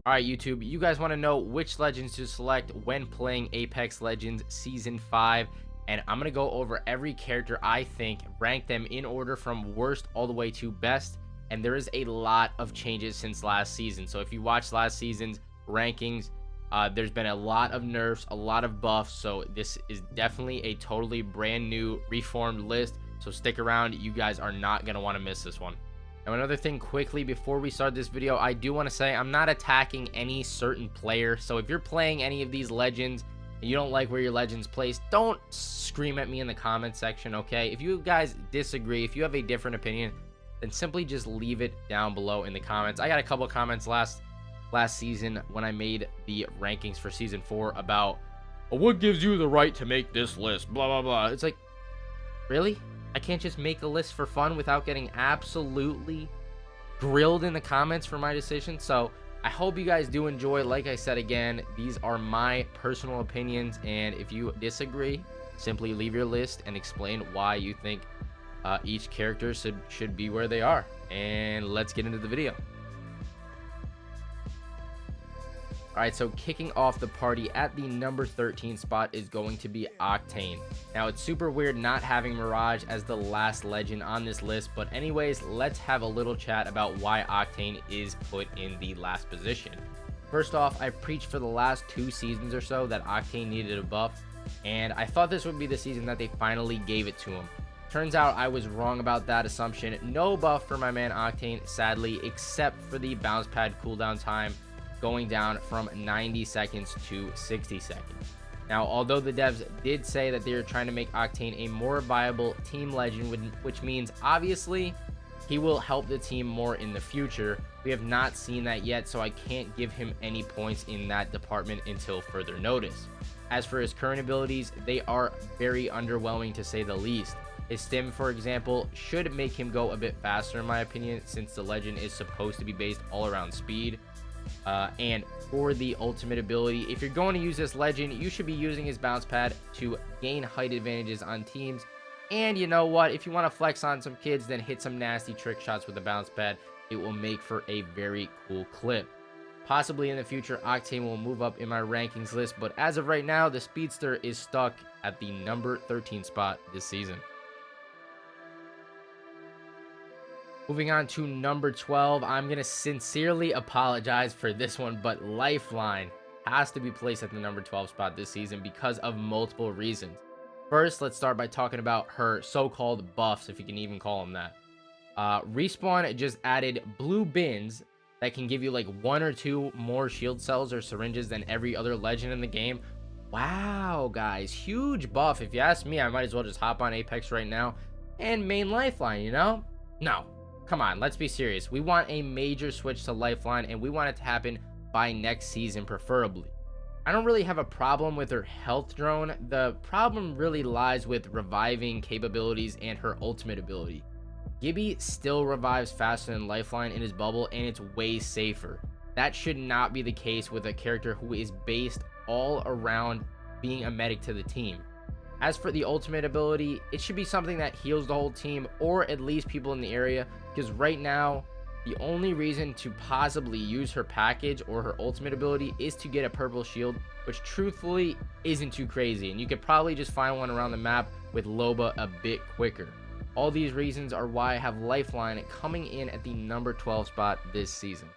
All right, YouTube, you guys want to know which legends to select when playing Apex Legends Season 5, and I'm going to go over every character I think, rank them in order from worst all the way to best, and there is a lot of changes since last season. So if you watched last season's rankings, there's been a lot of nerfs, a lot of buffs, so this is definitely a totally brand new reformed list, so stick around. You guys are not going to want to miss this one. Now, another thing quickly before we start this video, I do want to say I'm not attacking any certain player. So if you're playing any of these legends and you don't like where your legends placed, don't scream at me in the comment section, okay? If you guys disagree, if you have a different opinion, then simply just leave it down below in the comments. I got a couple of comments last season when I made the rankings for Season 4 about, well, what gives you the right to make this list, blah, blah, blah. It's like, really? I can't just make a list for fun without getting absolutely grilled in the comments for my decision. So I hope you guys do enjoy. Like I said again, these are my personal opinions, and if you disagree, simply leave your list and explain why you think each character should be where they are. And let's get into the video. Alright, so kicking off the party at the number 13 spot is going to be OCTANE. Now, it's super weird not having Mirage as the last legend on this list, but anyways, let's have a little chat about why OCTANE is put in the last position. First off, I've preached for the last 2 seasons or so that OCTANE needed a buff, and I thought this would be the season that they finally gave it to him. Turns out I was wrong about that assumption. No buff for my man OCTANE, sadly, except for the bounce pad cooldown time, going down from 90 seconds to 60 seconds. Now, although the devs did say that they are trying to make OCTANE a more viable team legend, which means obviously he will help the team more in the future, we have not seen that yet, so I can't give him any points in that department until further notice. As for his current abilities, they are very underwhelming to say the least. His stim, for example, should make him go a bit faster in my opinion, since the legend is supposed to be based all around speed. And for the ultimate ability, if you're going to use this legend, you should be using his bounce pad to gain height advantages on teams. And you know what, if you want to flex on some kids, then hit some nasty trick shots with the bounce pad. It will make for a very cool clip. Possibly in the future, OCTANE will move up in my rankings list, but as of right now, the speedster is stuck at the number 13 spot this season. Moving on to number 12, I'm going to sincerely apologize for this one, but LIFELINE has to be placed at the number 12 spot this season because of multiple reasons. First, let's start by talking about her so-called buffs, if you can even call them that. Respawn just added blue bins that can give you like 1 or 2 more shield cells or syringes than every other legend in the game. Wow, guys, huge buff. If you ask me, I might as well just hop on Apex right now and main LIFELINE, you know? No. Come on, let's be serious. We want a major switch to LIFELINE, and we want it to happen by next season, preferably. I don't really have a problem with her health drone. The problem really lies with reviving capabilities and her ultimate ability. Gibby still revives faster than LIFELINE in his bubble, and it's way safer. That should not be the case with a character who is based all around being a medic to the team. As for the ultimate ability, it should be something that heals the whole team, or at least people in the area, because right now, the only reason to possibly use her package or her ultimate ability is to get a purple shield, which truthfully isn't too crazy, and you could probably just find one around the map with LOBA a bit quicker. All these reasons are why I have LIFELINE coming in at the number 12 spot this season.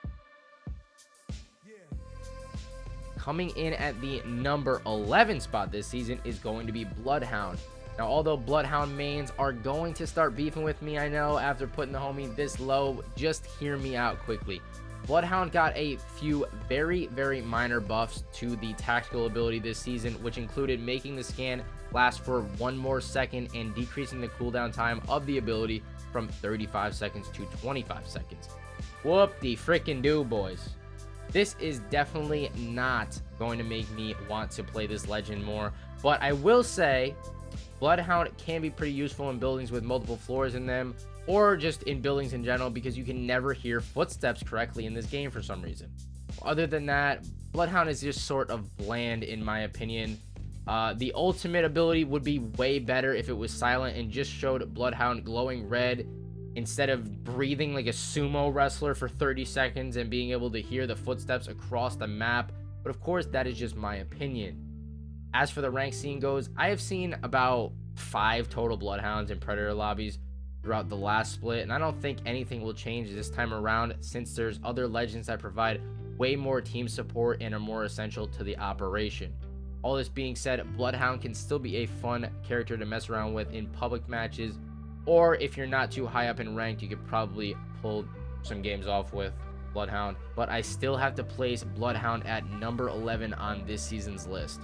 Coming in at the number 11 spot this season is going to be BLOODHOUND. Now, although BLOODHOUND mains are going to start beefing with me, I know, after putting the homie this low, just hear me out quickly. BLOODHOUND got a few very, very minor buffs to the tactical ability this season, which included making the scan last for 1 more second and decreasing the cooldown time of the ability from 35 seconds to 25 seconds. Whoop-de-frickin-do, boys. This is definitely not going to make me want to play this legend more, but I will say BLOODHOUND can be pretty useful in buildings with multiple floors in them, or just in buildings in general, because you can never hear footsteps correctly in this game for some reason. Other than that, BLOODHOUND is just sort of bland in my opinion. The ultimate ability would be way better if it was silent and just showed BLOODHOUND glowing red instead of breathing like a sumo wrestler for 30 seconds and being able to hear the footsteps across the map. But of course, that is just my opinion. As for the rank scene goes, I have seen about 5 total Bloodhounds and Predator lobbies throughout the last split, and I don't think anything will change this time around, since there's other legends that provide way more team support and are more essential to the operation. All this being said, Bloodhound can still be a fun character to mess around with in public matches, or if you're not too high up in ranked, you could probably pull some games off with Bloodhound. But I still have to place Bloodhound at number 11 on this season's list.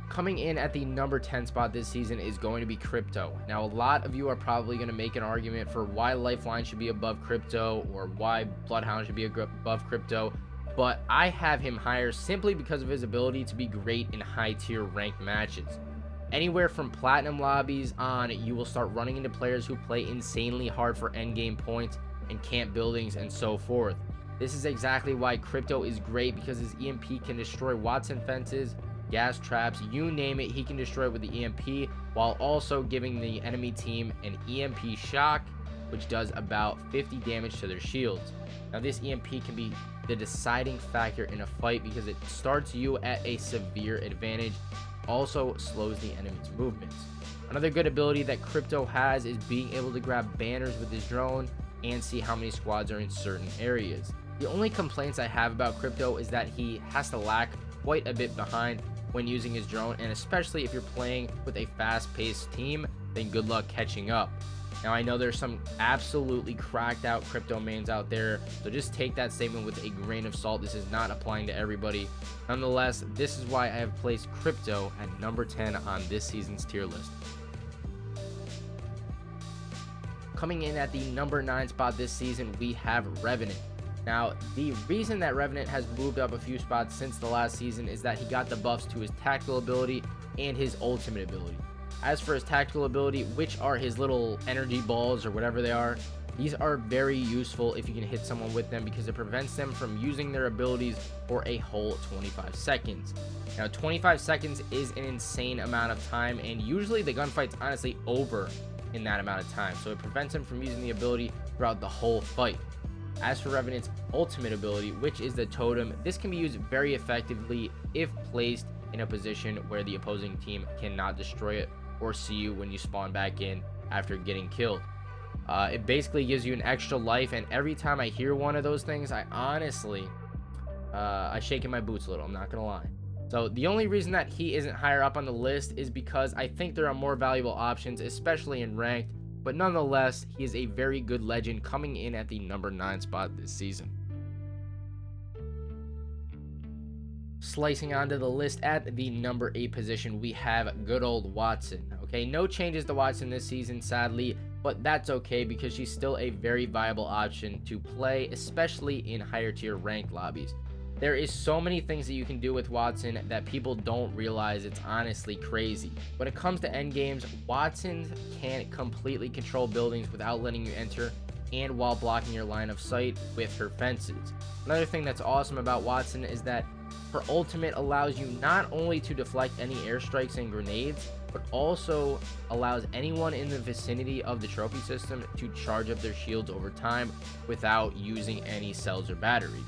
Coming in at the number 10 spot this season is going to be Crypto. Now, a lot of you are probably going to make an argument for why Lifeline should be above Crypto, or why Bloodhound should be above Crypto, but I have him higher simply because of his ability to be great in high tier ranked matches. Anywhere from platinum lobbies on, you will start running into players who play insanely hard for endgame points and camp buildings and so forth. This is exactly why Crypto is great, because his EMP can destroy WATTSON fences, gas traps, you name it, he can destroy it with the EMP, while also giving the enemy team an EMP shock, which does about 50 damage to their shields. Now, this EMP can be the deciding factor in a fight because it starts you at a severe advantage, also slows the enemy's movements. Another good ability that Crypto has is being able to grab banners with his drone and see how many squads are in certain areas. The only complaints I have about Crypto is that he has to lag quite a bit behind when using his drone, and especially if you're playing with a fast-paced team, then good luck catching up. Now, I know there's some absolutely cracked out Crypto mains out there, so just take that statement with a grain of salt. This is not applying to everybody. Nonetheless, this is why I have placed Crypto at number 10 on this season's tier list. Coming in at the number 9 spot this season, we have Revenant. Now, the reason that Revenant has moved up a few spots since the last season is that he got the buffs to his tactical ability and his ultimate ability. As for his tactical ability, which are his little energy balls or whatever they are, these are very useful if you can hit someone with them, because it prevents them from using their abilities for a whole 25 seconds. Now, 25 seconds is an insane amount of time, and usually the gunfight's honestly over in that amount of time, so it prevents him from using the ability throughout the whole fight. As for Revenant's ultimate ability, which is the totem, this can be used very effectively if placed in a position where the opposing team cannot destroy it or see you when you spawn back in after getting killed. It basically gives you an extra life, and every time I hear one of those things, I honestly I shake in my boots a little, I'm not gonna lie. So the only reason that he isn't higher up on the list is because I think there are more valuable options, especially in ranked. But nonetheless, he is a very good legend, coming in at the number 9 spot this season. Slicing onto the list at the number 8 position, we have good old WATTSON. Okay, no changes to WATTSON this season, sadly, but that's okay because she's still a very viable option to play, especially in higher tier ranked lobbies. There is so many things that you can do with WATTSON that people don't realize. It's honestly crazy. When it comes to end games, WATTSON can completely control buildings without letting you enter, and while blocking your line of sight with her fences. Another thing that's awesome about WATTSON is that her ultimate allows you not only to deflect any airstrikes and grenades, but also allows anyone in the vicinity of the trophy system to charge up their shields over time without using any cells or batteries.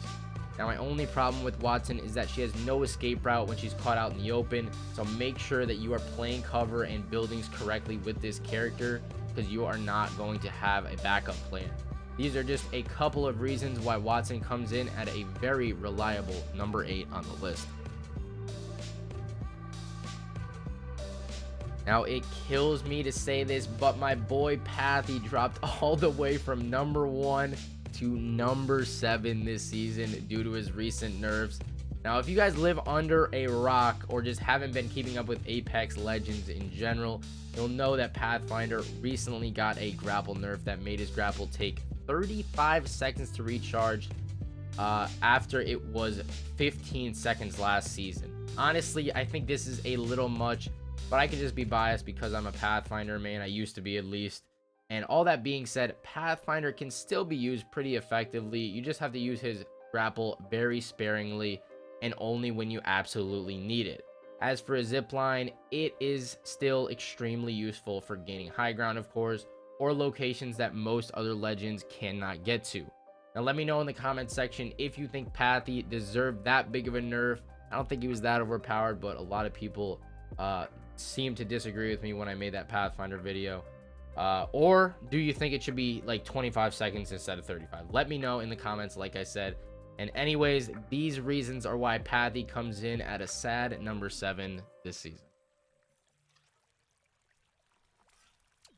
Now, my only problem with WATTSON is that she has no escape route when she's caught out in the open, so make sure that you are playing cover and buildings correctly with this character, because you are not going to have a backup plan. These are just a couple of reasons why WATTSON comes in at a very reliable number 8 on the list. Now, it kills me to say this, but my boy Pathy dropped all the way from number 1 to number 7 this season due to his recent nerfs. Now, if you guys live under a rock or just haven't been keeping up with Apex Legends in general, you'll know that Pathfinder recently got a grapple nerf that made his grapple take 35 seconds to recharge after it was 15 seconds last season. Honestly, I think this is a little much, but I could just be biased because I'm a Pathfinder main. I used to be, at least. And all that being said, Pathfinder can still be used pretty effectively. You just have to use his grapple very sparingly and only when you absolutely need it. As for a zipline, it is still extremely useful for gaining high ground, of course, or locations that most other legends cannot get to. Now let me know in the comment section if you think Pathy deserved that big of a nerf. I don't think he was that overpowered, but a lot of people seem to disagree with me when I made that Pathfinder video. Or do you think it should be like 25 seconds instead of 35? Let me know in the comments, like I said. And anyways, these reasons are why Pathy comes in at a sad number 7 this season.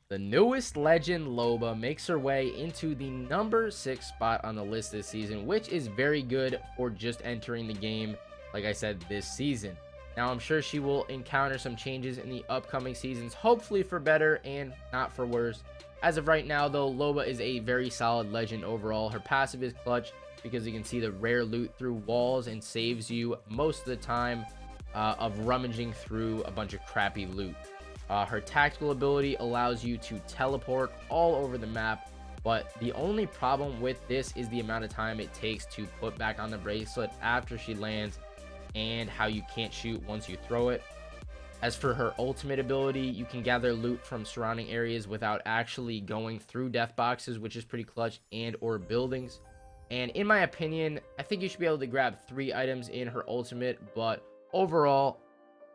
The newest legend, Loba, makes her way into the number 6 spot on the list this season, which is very good for just entering the game, like I said, this season. Now, I'm sure she will encounter some changes in the upcoming seasons, hopefully for better and not for worse. As of right now, though, Loba is a very solid legend overall. Her passive is clutch because you can see the rare loot through walls and saves you most of the time of rummaging through a bunch of crappy loot. Her tactical ability allows you to teleport all over the map, but the only problem with this is the amount of time it takes to put back on the bracelet after she lands, and how you can't shoot once you throw it. As for her ultimate ability, you can gather loot from surrounding areas without actually going through death boxes, which is pretty clutch, and or buildings. And in my opinion, I think you should be able to grab 3 items in her ultimate, but overall,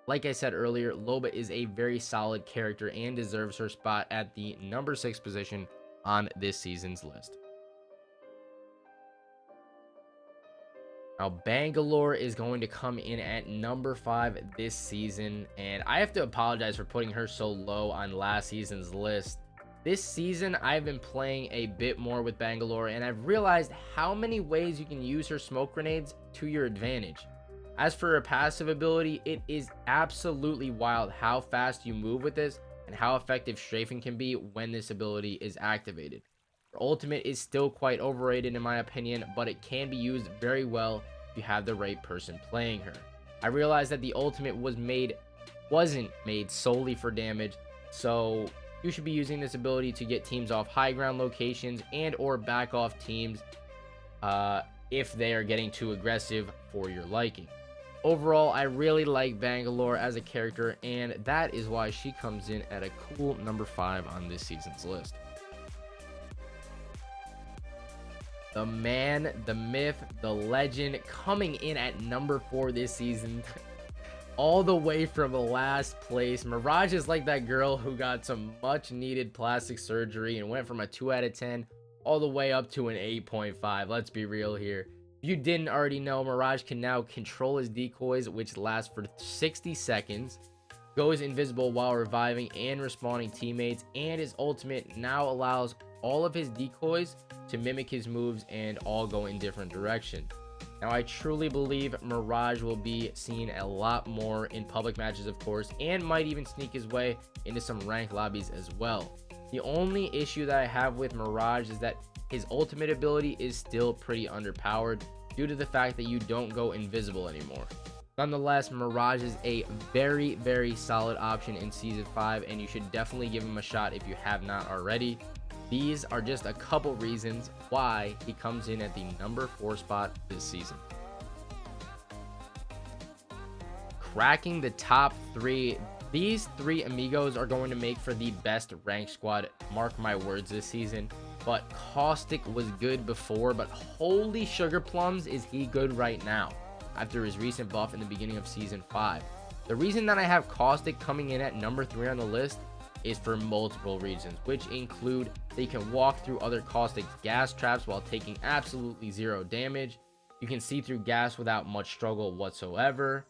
like I said earlier, Loba is a very solid character and deserves her spot at the number 6 position on this season's list. Now, Bangalore is going to come in at number 5 this season, and I have to apologize for putting her so low on last season's list. This season, I've been playing a bit more with Bangalore, and I've realized how many ways you can use her smoke grenades to your advantage. As for her passive ability, it is absolutely wild how fast you move with this and how effective strafing can be when this ability is activated. Her ultimate is still quite overrated in my opinion, but it can be used very well if you have the right person playing her. I realized that the ultimate wasn't made solely for damage, so you should be using this ability to get teams off high ground locations and or back off teams if they are getting too aggressive for your liking. Overall, I really like Bangalore as a character, and that is why she comes in at a cool number 5 on this season's list. The man, the myth, the legend, coming in at number 4 this season, all the way from last place. Mirage is like that girl who got some much needed plastic surgery and went from a 2 out of 10 all the way up to an 8.5. Let's be real here. If you didn't already know, Mirage can now control his decoys, which last for 60 seconds, goes invisible while reviving and respawning teammates, and his ultimate now allows all of his decoys to mimic his moves and all go in different directions. Now, I truly believe Mirage will be seen a lot more in public matches, of course, and might even sneak his way into some ranked lobbies as well. The only issue that I have with Mirage is that his ultimate ability is still pretty underpowered due to the fact that you don't go invisible anymore. Nonetheless, Mirage is a very, very solid option in Season 5, and you should definitely give him a shot if you have not already. These are just a couple reasons why he comes in at the number 4 spot this season. Cracking the top 3. These 3 amigos are going to make for the best ranked squad, mark my words, this season. But Caustic was good before, but holy sugar plums is he good right now after his recent buff in the beginning of Season 5. The reason that I have Caustic coming in at number 3 on the list is for multiple reasons, which include that you can walk through other Caustic gas traps while taking absolutely 0 damage. You can see through gas without much struggle whatsoever.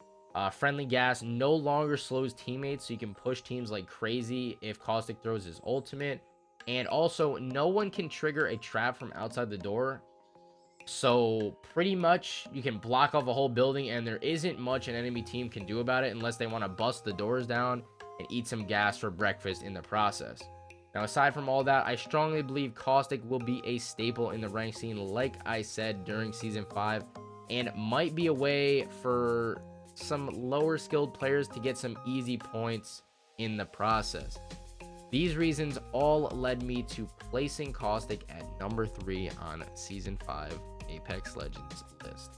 Friendly gas no longer slows teammates, so you can push teams like crazy if Caustic throws his ultimate. And also, no one can trigger a trap from outside the door, so pretty much you can block off a whole building, and there isn't much an enemy team can do about it unless they want to bust the doors down and eat some gas for breakfast in the process. Now, aside from all that, I strongly believe Caustic will be a staple in the rank scene, like I said during Season 5, and might be a way for some lower skilled players to get some easy points in the process. These reasons all led me to placing Caustic at number 3 on Season 5 Apex Legends list.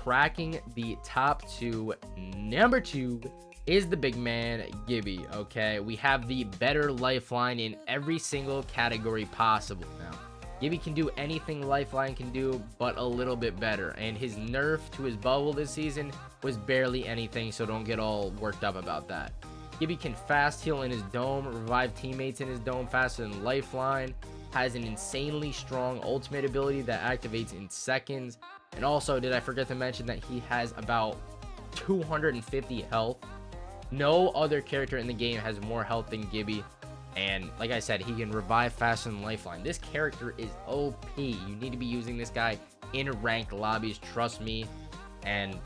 cracking the top 2, number 2 is the big man Gibby. Okay, we have the better lifeline in every single category possible. Now Gibby can do anything Lifeline can do, but a little bit better, and his nerf to his bubble this season was barely anything, so don't get all worked up about that. Gibby can fast heal in his dome, revive teammates in his dome faster than Lifeline, has an insanely strong ultimate ability that activates in seconds, and also, did I forget to mention that he has about 250 health? No other character in the game has more health than Gibby. And like I said, he can revive faster than Lifeline. This character is OP. You need to be using this guy in ranked lobbies, trust me. And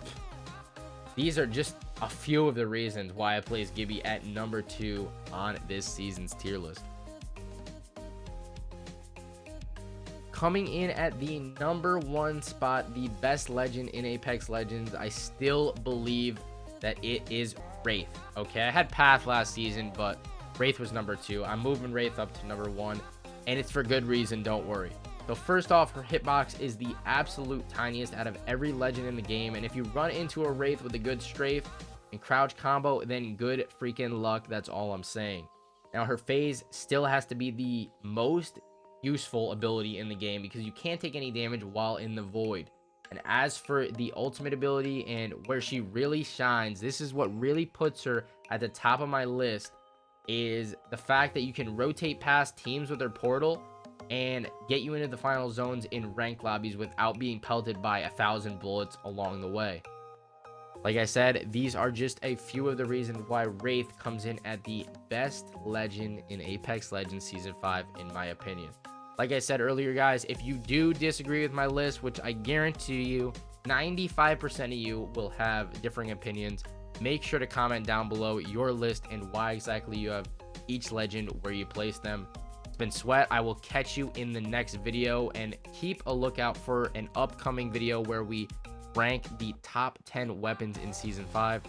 these are just a few of the reasons why I place Gibby at number 2 on this season's tier list. Coming in at the number 1 spot, the best legend in Apex Legends, I still believe that it is WRAITH. Okay, I had Path last season, but WRAITH was number 2. I'm moving WRAITH up to number 1, and it's for good reason, don't worry. So first off, her hitbox is the absolute tiniest out of every legend in the game, and if you run into a WRAITH with a good strafe and crouch combo, then good freaking luck, that's all I'm saying. Now her phase still has to be the most useful ability in the game because you can't take any damage while in the void. And as for the ultimate ability and where she really shines, this is what really puts her at the top of my list, is the fact that you can rotate past teams with her portal and get you into the final zones in ranked lobbies without being pelted by 1,000 bullets along the way. Like I said, these are just a few of the reasons why WRAITH comes in at the best legend in Apex Legends Season 5, in my opinion. Like I said earlier, guys, if you do disagree with my list, which I guarantee you 95% of you will have differing opinions, make sure to comment down below your list and why exactly you have each legend, where you place them. It's been Sweat. I will catch you in the next video, and keep a lookout for an upcoming video where we rank the top 10 weapons in Season 5.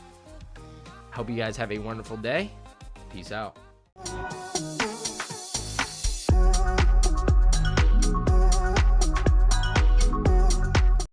Hope you guys have a wonderful day. Peace out.